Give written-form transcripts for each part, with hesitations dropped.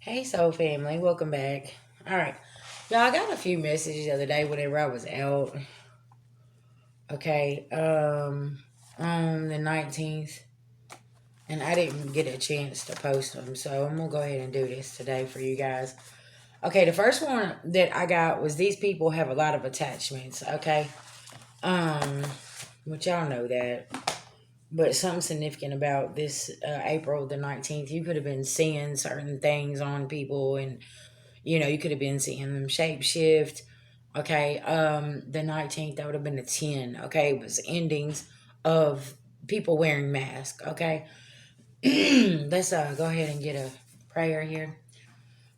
Hey, Soul Family, welcome back. All right, y'all. I got a few messages the other day whenever I was out. Okay, on the 19th, and I didn't get a chance to post them, so I'm gonna go ahead and do this today for you guys. Okay, the first one that I got was these people have a lot of attachments. Okay, um, which y'all know that. But something significant about this April the 19th, you could have been seeing certain things on people, and you could have been seeing them shape shift. Okay, the 19th, that would have been a 10. Okay, it was endings of people wearing masks. Okay, let's go ahead and get a prayer here.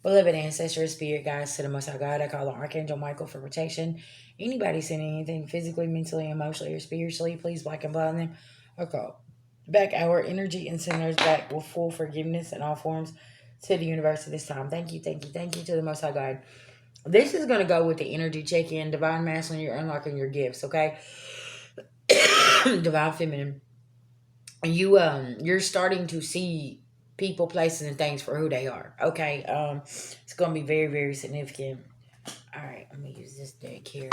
Beloved ancestor, spirit guides to the Most High God, I call on Archangel Michael for protection. Anybody sending anything physically, mentally, emotionally, or spiritually, please black and blind them. I call back our energy and send theirs back with full forgiveness in all forms to the universe at this time. Thank you, thank you, thank you to the Most High God. This is going to go with the energy check-in. Divine Masculine, you're unlocking your gifts, okay? Divine Feminine, you're starting to see people, places, and things for who they are, okay? It's going to be very, very significant. All right, let me use this deck here.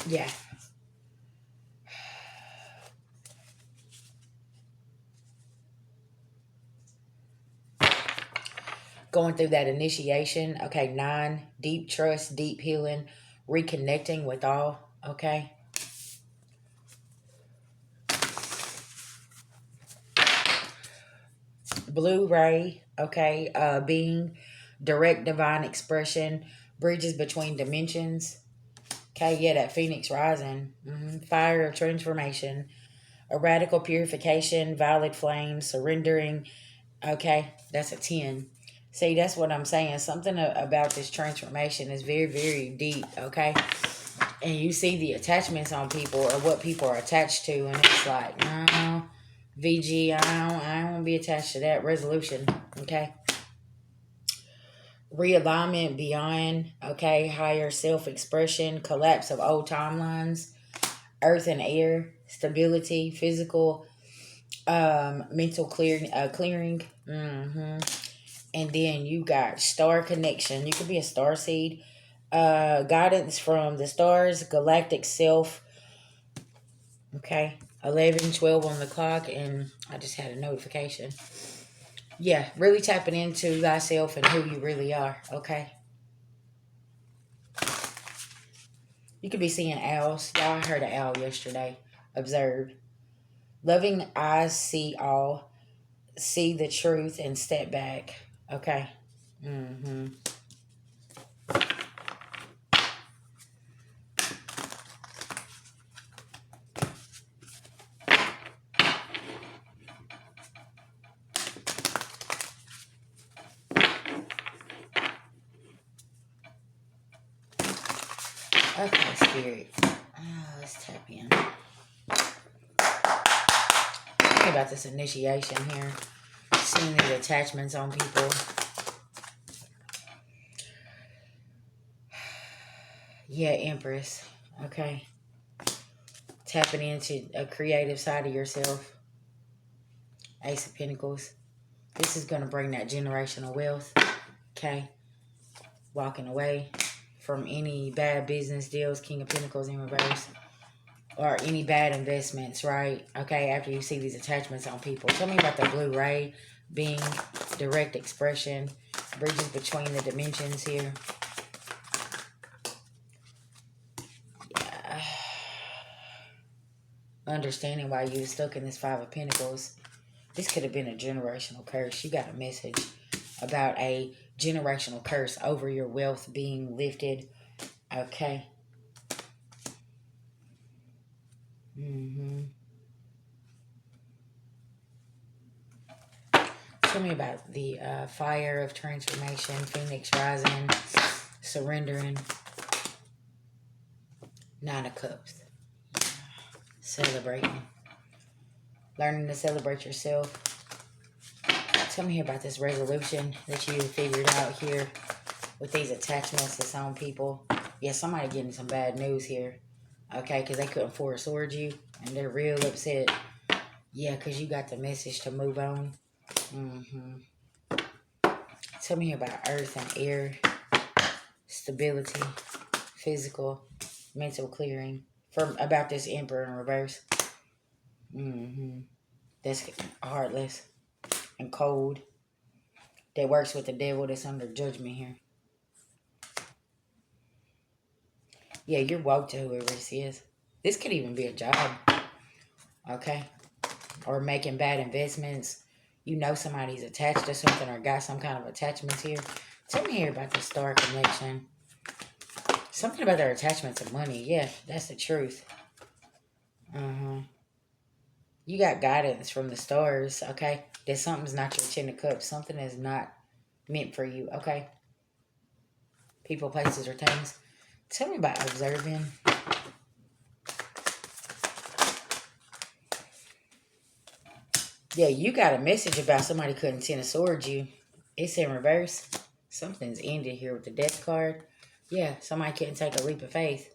Yeah. Going through that initiation, okay? 9, deep trust, deep healing, reconnecting with all, okay? Blue ray, okay? Being, direct divine expression, bridges between dimensions. Okay, yeah, that phoenix rising. Fire of transformation, a radical purification, violet flame, surrendering. Okay, that's a 10. See, that's what I'm saying. Something about this transformation is very, very deep. Okay, and you see the attachments on people or what people are attached to, and it's like, no, VG, I don't want to be attached to that. Resolution. Okay, realignment beyond. Okay, higher self-expression, collapse of old timelines, earth and air, stability, physical, mental clearing. And then you got star connection. You could be a star seed. Guidance from the stars, galactic self. Okay. 11:12 on the clock, and I just had a notification. Yeah, really tapping into thyself and who you really are. Okay. You could be seeing owls. Y'all heard an owl yesterday. Observe. Loving eyes see all. See the truth and step back. Okay. Okay, spirit. Let's tap in. Think about this initiation here. Seeing these attachments on people. Yeah, Empress. Okay. Tapping into a creative side of yourself. Ace of Pentacles. This is going to bring that generational wealth. Okay. Walking away from any bad business deals. King of Pentacles in reverse. Or any bad investments, right? Okay, after you see these attachments on people. Tell me about the blue ray being direct expression. Bridges between the dimensions here. Understanding why you were stuck in this Five of Pentacles. This could have been a generational curse. You got a message about a generational curse over your wealth being lifted. Okay. Tell me about the fire of transformation, phoenix rising, surrendering. 9 of Cups. Celebrating. Learning to celebrate yourself. Tell me about this resolution that you figured out here with these attachments that's on people. Yeah, somebody getting some bad news here. Okay, because they couldn't forward you and they're real upset. Yeah, because you got the message to move on. Tell me about earth and air, stability, physical, mental clearing. About this Emperor in reverse. That's heartless and cold. That works with the devil that's under judgment here. Yeah, you're woke to whoever this is. This could even be a job. Okay? Or making bad investments. You know somebody's attached to something or got some kind of attachments here. Tell me here about the star connection. Something about their attachment to money. Yeah, that's the truth. You got guidance from the stars, okay? That something's not your 10 of cups. Something is not meant for you, okay? People, places, or things. Tell me about observing. Yeah, you got a message about somebody couldn't 10 of swords you. It's in reverse. Something's ended here with the death card. Yeah, somebody couldn't take a leap of faith.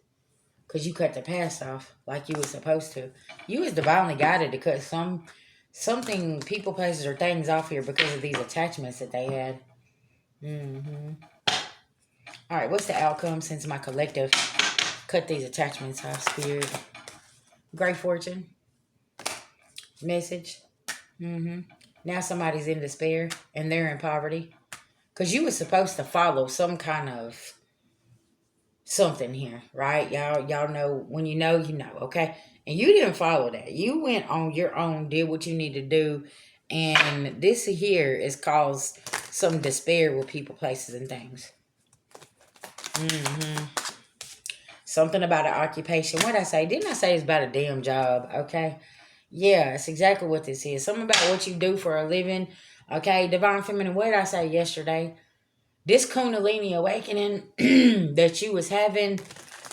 Because you cut the past off like you were supposed to. You was divinely guided to cut something, people, places, or things off here because of these attachments that they had. All right, what's the outcome since my collective cut these attachments off, Spirit? Great fortune. Message. Now somebody's in despair and they're in poverty. Because you were supposed to follow some kind of something here, right? Y'all know, when you know, okay? And you didn't follow that. You went on your own, did what you need to do. And this here has caused some despair with people, places, and things. Something about an occupation. What did I say? Didn't I say it's about a damn job? Okay. Yeah, it's exactly what this is. Something about what you do for a living. Okay. Divine Feminine. What did I say yesterday? This Kundalini awakening that you was having,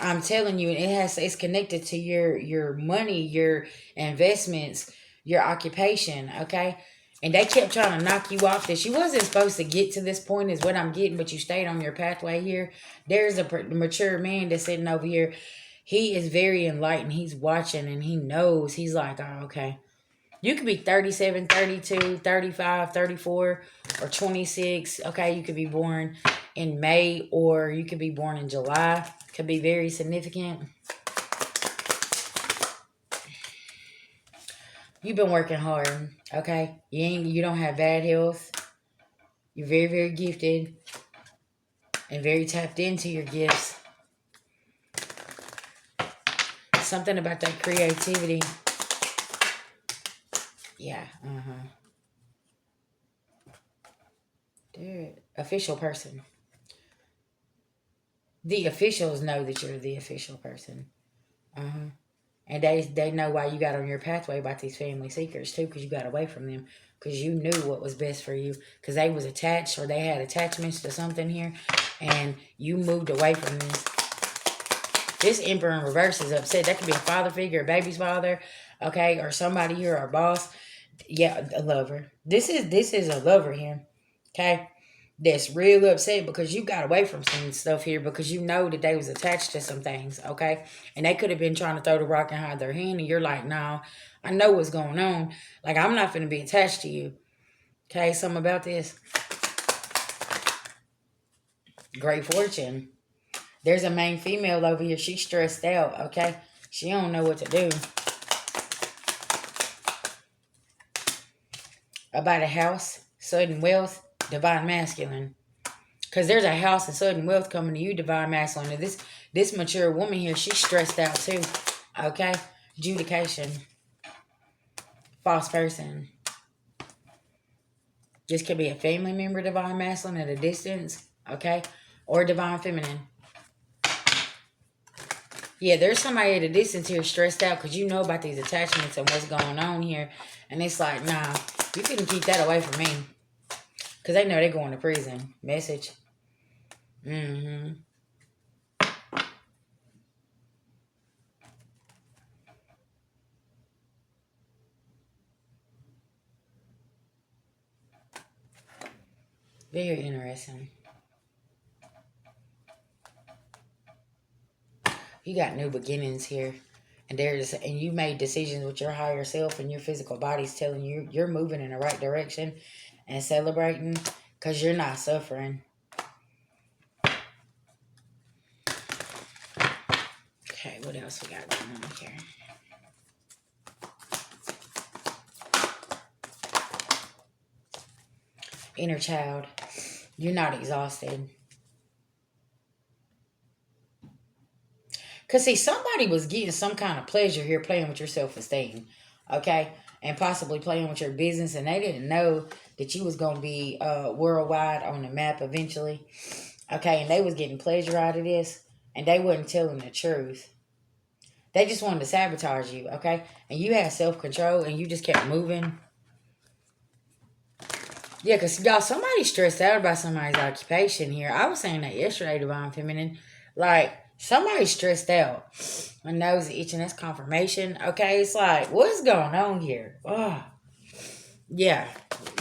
I'm telling you, it's connected to your money, your investments, your occupation, okay? And they kept trying to knock you off this. You wasn't supposed to get to this point is what I'm getting, but you stayed on your pathway here. There's a mature man that's sitting over here. He is very enlightened. He's watching and he knows. He's like, oh, okay. You could be 37, 32, 35, 34, or 26. Okay, you could be born in May or you could be born in July. Could be very significant. You've been working hard, okay? You don't have bad health. You're very, very gifted and very tapped into your gifts. Something about that creativity. Yeah, Dude, official person. The officials know that you're the official person. And they know why you got on your pathway about these family seekers too, because you got away from them. Because you knew what was best for you. Because they was attached or they had attachments to something here. And you moved away from this. This Emperor in reverse is upset. That could be a father figure, a baby's father. Okay, or somebody here, or a boss. Yeah, a lover. This is a lover here. Okay. That's real upset because you got away from some stuff here because you know that they was attached to some things, okay? And they could have been trying to throw the rock and hide their hand, and you're like, no, I know what's going on. Like, I'm not going to be attached to you. Okay, something about this. Great fortune. There's a main female over here. She's stressed out, okay? She don't know what to do. About a house, sudden wealth, divine masculine. Because there's a house and sudden wealth coming to you, divine masculine. And this mature woman here, she's stressed out too. Okay? Adjudication. False person. This could be a family member, divine masculine, at a distance. Okay? Or divine feminine. Yeah, there's somebody at a distance here stressed out because you know about these attachments and what's going on here. And it's like, nah, you couldn't keep that away from me. Because they know they're going to prison. Message. Very interesting. You got new beginnings here. And you made decisions with your higher self and your physical body's telling you you're moving in the right direction and celebrating. Because you're not suffering. Okay, what else we got going on here? Inner child. You're not exhausted. Because, see, somebody was getting some kind of pleasure here playing with your self-esteem. Okay? And possibly playing with your business. And they didn't know that you was going to be worldwide on the map eventually. Okay? And they was getting pleasure out of this. And they wasn't telling the truth. They just wanted to sabotage you. Okay? And you had self-control. And you just kept moving. Yeah, because, y'all, somebody's stressed out about somebody's occupation here. I was saying that yesterday, Divine Feminine. Like, somebody's stressed out. My nose is itching. That's confirmation. Okay, it's like, what's going on here? Oh, yeah.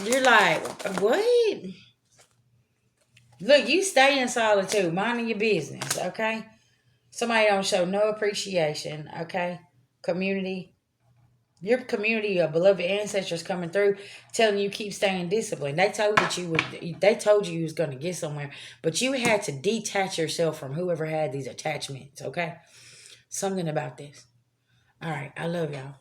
You're like, what? Look, you stay in solitude, minding your business, okay? Somebody don't show no appreciation, okay? Community. Your community of beloved ancestors coming through, telling you keep staying disciplined. They told that you would. They told you was going to get somewhere, but you had to detach yourself from whoever had these attachments. Okay, something about this. All right, I love y'all.